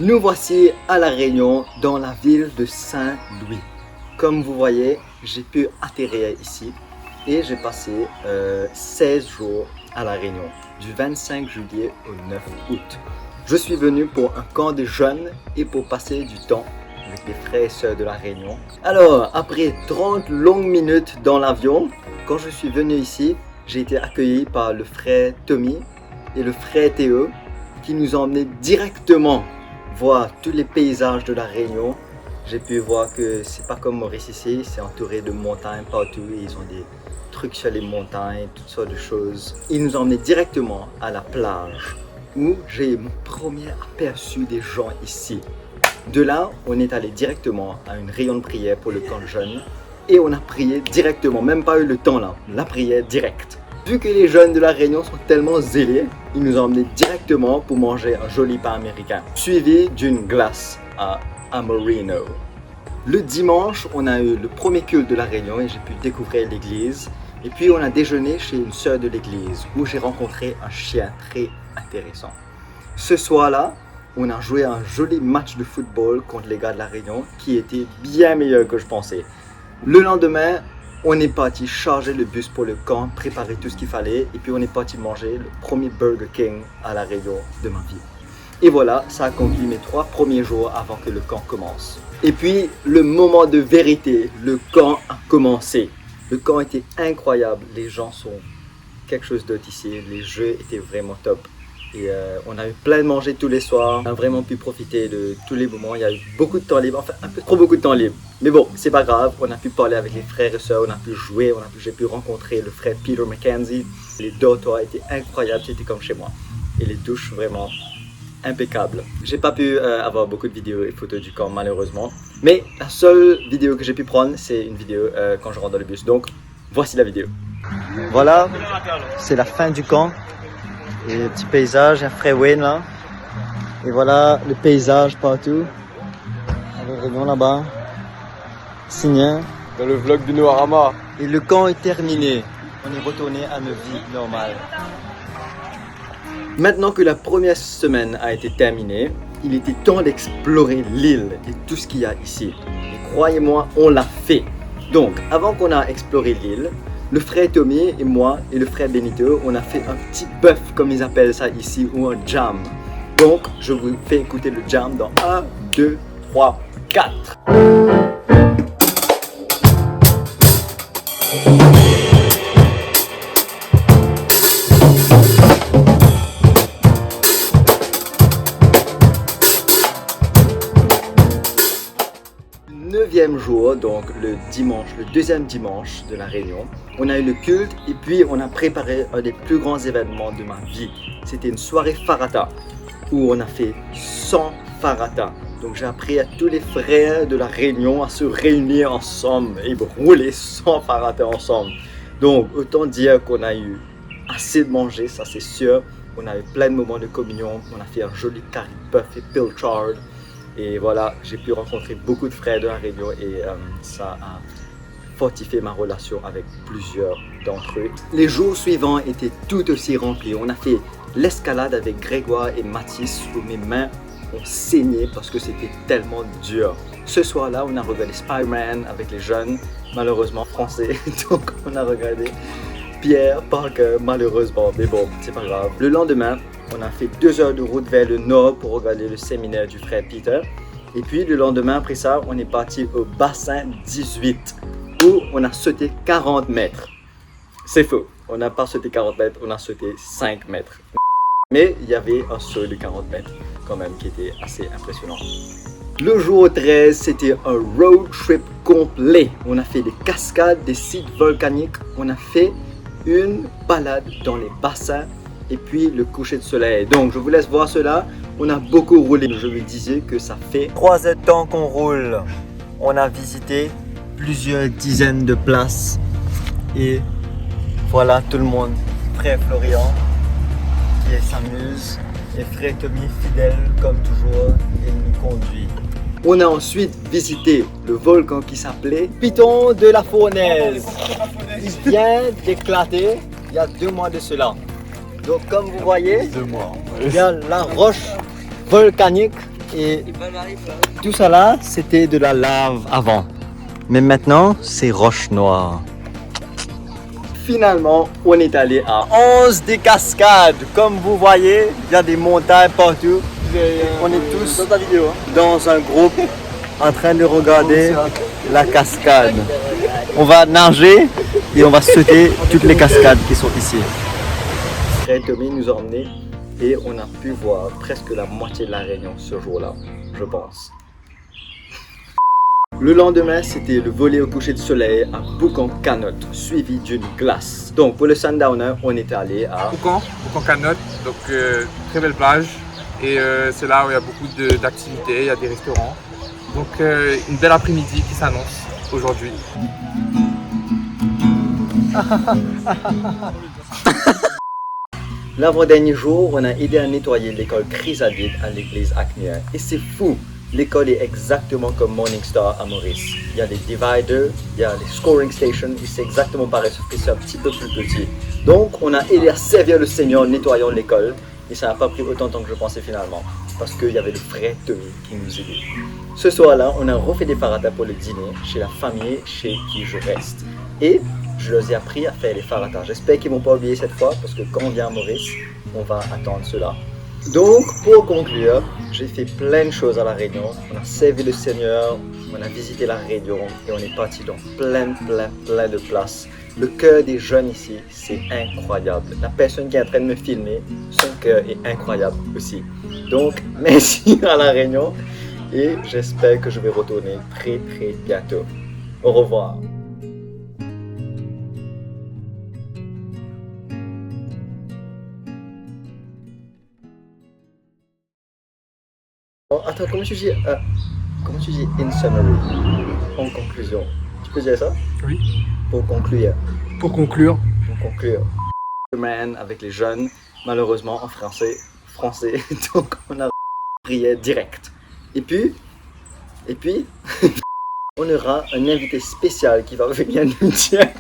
Nous voici à La Réunion, dans la ville de Saint-Louis. Comme vous voyez, j'ai pu atterrir ici et j'ai passé 16 jours à La Réunion, du 25 juillet au 9 août. Je suis venu pour un camp de jeunes et pour passer du temps avec les frères et sœurs de La Réunion. Alors, après 30 longues minutes dans l'avion, quand je suis venu ici, j'ai été accueilli par le frère Tommy et le frère Théo qui nous ont emmenés directement voir tous les paysages de La Réunion. J'ai pu voir que c'est pas comme Maurice ici, c'est entouré de montagnes partout et ils ont des trucs sur les montagnes, toutes sortes de choses. Ils nous ont emmenés directement à la plage où j'ai mon premier aperçu des gens ici. De là, on est allé directement à une réunion de prière pour le camp de jeunes et on a prié directement, même pas eu le temps là, la prière directe. Vu que les jeunes de La Réunion sont tellement zélés, ils nous ont emmenés directement pour manger un joli pain américain, suivi d'une glace à Amorino. Le dimanche, on a eu le premier culte de La Réunion et j'ai pu découvrir l'église. Et puis on a déjeuné chez une sœur de l'église où j'ai rencontré un chien très intéressant. Ce soir-là, on a joué un joli match de football contre les gars de La Réunion qui était bien meilleur que je pensais. Le lendemain, on est parti charger le bus pour le camp, préparer tout ce qu'il fallait et puis on est parti manger le premier Burger King à La Réunion de ma vie. Et voilà, ça a conclu mes 3 premiers jours avant que le camp commence. Et puis, le moment de vérité, le camp a commencé. Le camp était incroyable, les gens sont quelque chose d'autre ici, les jeux étaient vraiment top. Et on a eu plein de manger tous les soirs, on a vraiment pu profiter de tous les moments, il y a eu beaucoup de temps libre, enfin un peu trop beaucoup de temps libre. Mais bon, c'est pas grave, on a pu parler avec les frères et sœurs, on a pu jouer, j'ai pu rencontrer le frère Peter McKenzie. Les dortoirs étaient incroyables, c'était comme chez moi. Et les douches vraiment impeccable. J'ai pas pu avoir beaucoup de vidéos et photos du camp malheureusement, mais la seule vidéo que j'ai pu prendre c'est une vidéo quand je rentre dans le bus, donc voici la vidéo. Voilà, c'est la fin du camp et le petit paysage, il y a frère Wayne là, et voilà le paysage partout, le rayon là-bas, Signan. Dans le vlog du Noirama. Et le camp est terminé, on est retourné à nos vies normales. Maintenant que la première semaine a été terminée, il était temps d'explorer l'île et tout ce qu'il y a ici. Et croyez-moi, on l'a fait. Donc, avant qu'on a exploré l'île, le frère Tommy et moi et le frère Benito, on a fait un petit bœuf, comme ils appellent ça ici, ou un jam. Donc, je vous fais écouter le jam dans 1, 2, 3, 4. Neuvième jour, donc le dimanche, le deuxième dimanche de La Réunion, on a eu le culte et puis on a préparé un des plus grands événements de ma vie. C'était une soirée Farata où on a fait 100 Farata. Donc j'ai appris à tous les frères de La Réunion à se réunir ensemble et rouler 100 Farata ensemble. Donc autant dire qu'on a eu assez de manger, ça c'est sûr. On a eu plein de moments de communion, on a fait un joli curry puff et pilchard. Et voilà, j'ai pu rencontrer beaucoup de frères de La Réunion et ça a fortifié ma relation avec plusieurs d'entre eux. Les jours suivants étaient tout aussi remplis. On a fait l'escalade avec Grégoire et Mathis où mes mains ont saigné parce que c'était tellement dur. Ce soir-là, on a regardé Spider-Man avec les jeunes, malheureusement français, donc on a regardé Pierre Parker, malheureusement, mais bon, c'est pas grave. Le lendemain, on a fait 2 heures de route vers le nord pour regarder le séminaire du frère Peter. Et puis le lendemain, après ça, on est parti au bassin 18 où on a sauté 40 mètres. C'est faux, on n'a pas sauté 40 mètres, on a sauté 5 mètres. Mais il y avait un saut de 40 mètres quand même qui était assez impressionnant. Le jour 13, c'était un road trip complet. On a fait des cascades, des sites volcaniques, on a fait une balade dans les bassins et puis le coucher de soleil. Donc je vous laisse voir cela. On a beaucoup roulé. Je me disais que ça fait 3 heures de temps qu'on roule. On a visité plusieurs dizaines de places et voilà tout le monde. Frère Florian qui s'amuse et frère Tommy fidèle comme toujours, il nous conduit. On a ensuite visité le volcan qui s'appelait Piton de la Fournaise. Il vient d'éclater il y a 2 mois de cela. Donc comme vous voyez, 2 mois. il y a la roche volcanique Et tout ça là, c'était de la lave avant. Mais maintenant, c'est roche noire. Finalement, on est allé à 11 des cascades. Comme vous voyez, il y a des montagnes partout. On est tous dans un groupe en train de regarder la cascade. On va nager et on va sauter toutes les cascades qui sont ici. Frère Tommy nous a emmenés et on a pu voir presque la moitié de la Réunion ce jour-là, je pense. Le lendemain, c'était le volley au coucher de soleil à Boucan-Canotte, suivi d'une glace. Donc pour le sundowner, on est allé à Boucan-Canotte, donc très belle plage. Et c'est là où il y a beaucoup d'activités, il y a des restaurants. Donc une belle après-midi qui s'annonce aujourd'hui. L'avant-dernier jour, on a aidé à nettoyer l'école Chrysalide à l'église Acmière. Et c'est fou! L'école est exactement comme Morningstar à Maurice. Il y a des dividers, il y a les scoring stations, et c'est exactement pareil, sauf que c'est un petit peu plus petit. Donc, on a aidé à servir le Seigneur en nettoyant l'école, et ça n'a pas pris autant de temps que je pensais finalement, parce qu'il y avait le frère Tommy qui nous aidait. Ce soir-là, on a refait des faratas pour le dîner, chez la famille chez qui je reste. Et je leur ai appris à faire les faratas. J'espère qu'ils ne vont pas oublier cette fois, parce que quand on vient à Maurice, on va attendre cela. Donc, pour conclure, j'ai fait plein de choses à La Réunion. On a servi le Seigneur, on a visité La Réunion et on est parti dans plein de places. Le cœur des jeunes ici, c'est incroyable. La personne qui est en train de me filmer, son cœur est incroyable aussi. Donc, merci à La Réunion et j'espère que je vais retourner très bientôt. Au revoir. Oh, attends, comment tu dis in summary, en conclusion? Tu peux dire ça? Oui. Pour conclure. Pour conclure. Pour conclure. Man avec les jeunes, malheureusement en français, donc on a prié direct. Et puis, on aura un invité spécial qui va venir nous dire